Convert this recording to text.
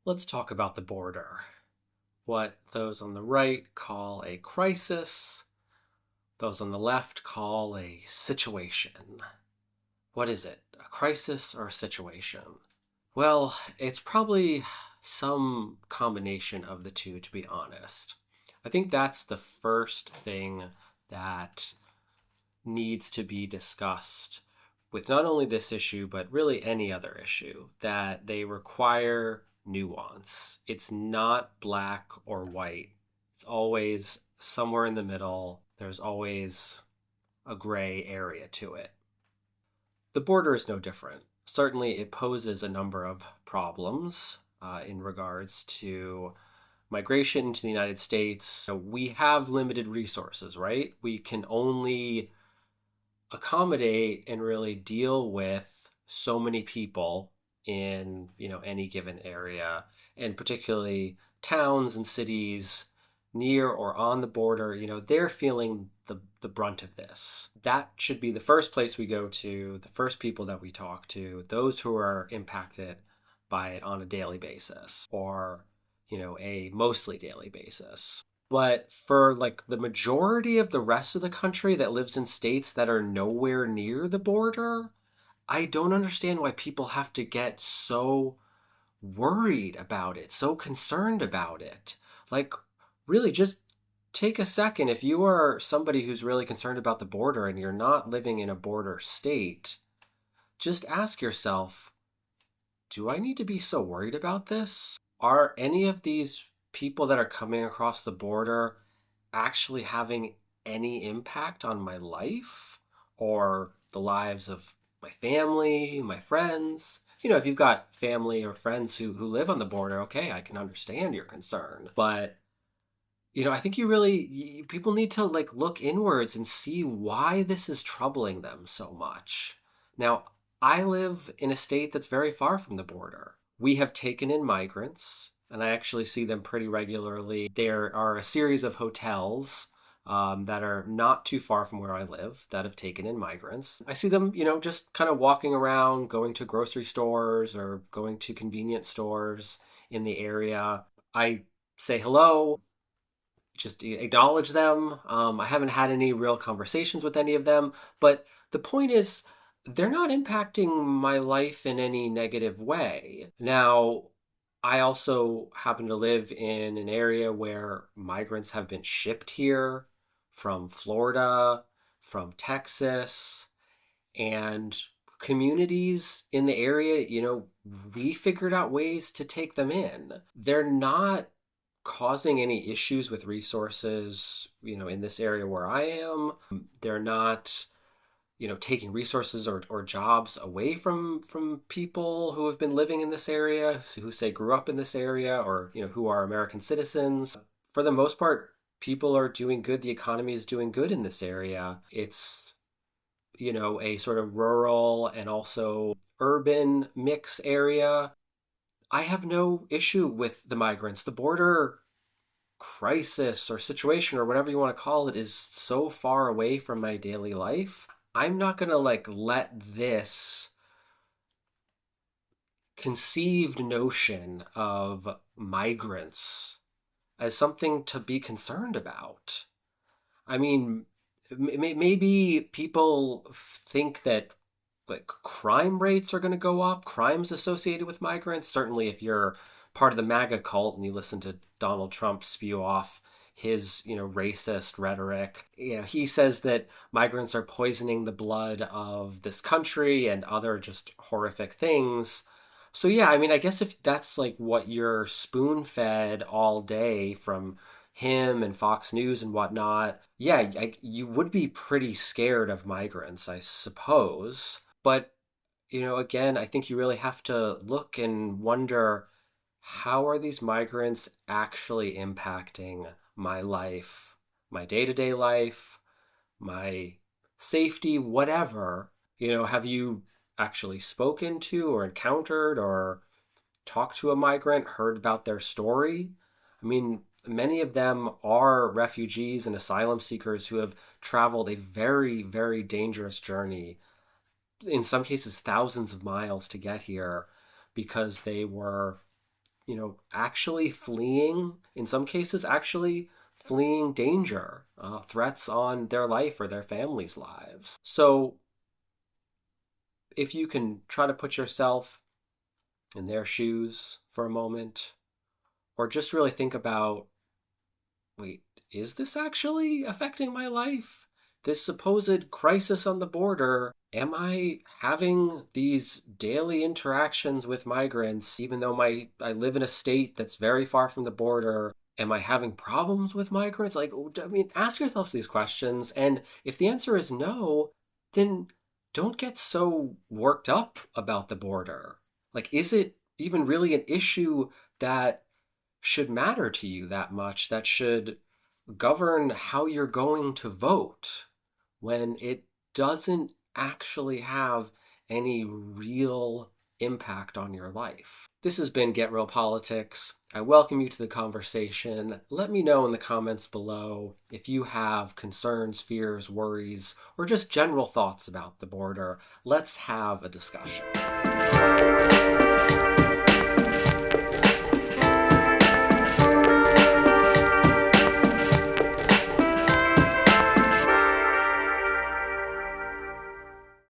Let's talk about the border. What those on the right call a crisis, those on the left call a situation. What is it? A crisis or a situation? Well, it's probably some combination of the two, to be honest. I think that's the first thing that needs to be discussed with not only this issue, but really any other issue, that they require nuance. It's not black or white, it's always somewhere in the middle. There's always a gray area to it. The border is no different. Certainly, it poses a number of problems in regards to migration to the United States. So we have limited resources, right? We can only accommodate and really deal with so many people in any given area, and particularly towns and cities near or on the border. They're feeling the brunt of this. That should be the first place we go to, the first people that we talk to, those who are impacted by it on a daily basis, or a mostly daily basis. But for like the majority of the rest of the country that lives in states that are nowhere near the border, I don't understand why people have to get so worried about it, so concerned about it. Like, really, just take a second. If you are somebody who's really concerned about the border and you're not living in a border state, just ask yourself, do I need to be so worried about this? Are any of these people that are coming across the border actually having any impact on my life or the lives of my family, my friends? If you've got family or friends who live on the border, okay, I can understand your concern. But, I think people need to like look inwards and see why this is troubling them so much. Now, I live in a state that's very far from the border. We have taken in migrants, and I actually see them pretty regularly. There are a series of hotels that are not too far from where I live that have taken in migrants. I see them, just kind of walking around, going to grocery stores or going to convenience stores in the area. I say hello, just acknowledge them. I haven't had any real conversations with any of them, but the point is, they're not impacting my life in any negative way. Now, I also happen to live in an area where migrants have been shipped here from Florida, from Texas, and communities in the area, we figured out ways to take them in. They're not causing any issues with resources, in this area where I am. They're not taking resources or jobs away from people who have been living in this area, who say grew up in this area, or who are American citizens. For the most part, people are doing good. The economy is doing good in this area. It's a sort of rural and also urban mix area. I have no issue with the migrants. The border crisis or situation or whatever you want to call it is so far away from my daily life. I'm not going to like let this conceived notion of migrants as something to be concerned about. I mean, maybe people think that like crime rates are going to go up, crimes associated with migrants. Certainly, if you're part of the MAGA cult and you listen to Donald Trump spew off his racist rhetoric, he says that migrants are poisoning the blood of this country and other just horrific things. So yeah, I mean, I guess if that's like what you're spoon fed all day from him and Fox News and whatnot, yeah, you would be pretty scared of migrants, I suppose. But again, I think you really have to look and wonder, how are these migrants actually impacting my life, my day-to-day life, my safety, whatever? Have you actually spoken to or encountered or talked to a migrant, heard about their story? I mean, many of them are refugees and asylum seekers who have traveled a very, very dangerous journey, in some cases thousands of miles to get here, because they were actually fleeing, in some cases, actually fleeing danger, threats on their life or their family's lives. So if you can try to put yourself in their shoes for a moment, or just really think about, wait, is this actually affecting my life? This supposed crisis on the border, am I having these daily interactions with migrants, even though I live in a state that's very far from the border? Am I having problems with migrants? Ask yourself these questions. And if the answer is no, then don't get so worked up about the border. Is it even really an issue that should matter to you that much, that should govern how you're going to vote, when it doesn't actually have any real impact on your life? This has been Get Real Politics. I welcome you to the conversation. Let me know in the comments below if you have concerns, fears, worries, or just general thoughts about the border. Let's have a discussion.